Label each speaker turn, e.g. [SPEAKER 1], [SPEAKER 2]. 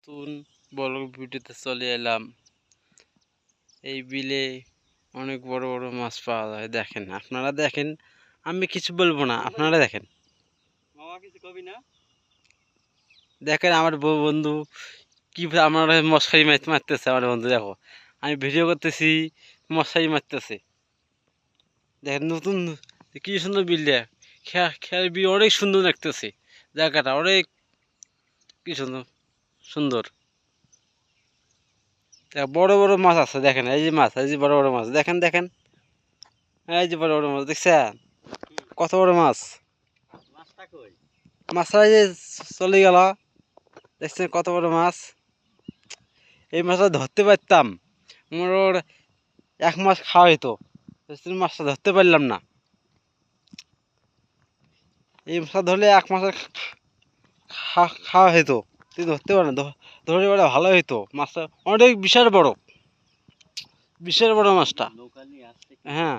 [SPEAKER 1] নতুন ব্লগ ভিডিওতে চলে এলাম। এই বিলে অনেক বড় বড় মাছ পাওয়া যায়। দেখেন, আপনারা দেখেন, আমি কিছু বলবো না, আপনারা দেখেন। দেখেন আমার বন্ধু কি আমার মশারি মারতেছে। আমার বন্ধু দেখো, আমি ভিডিও করতেছি, মশারি মারতেছে। দেখেন নতুন কি সুন্দর বিলটা, খেয়ার বিল অনেক সুন্দর লাগতেছে। জায়গাটা অনেক কি সুন্দর সুন্দর। বড় বড় মাছ আছে, দেখেন এই যে মাছ, এই যে বড় বড় মাছ, দেখেন দেখেন, এই যে বড় বড় মাছ দেখছেন, কত বড় মাছ। মাছটা এই যে চলে গেল, দেখছেন কত বড় মাছ। এই মাছটা ধরতে পারতাম, মোর 1 মাস খাওয়া হইতো, মাছটা ধরতে পারলাম না। এই মাছটা ধরলে 1 মাসের খাওয়া হইতো, তুই ধরতে পারে না, ধরে বলে ভালো হইতো। মাছটা অনেক বিশাল বড়, বিশাল বড় মাছটা। হ্যাঁ।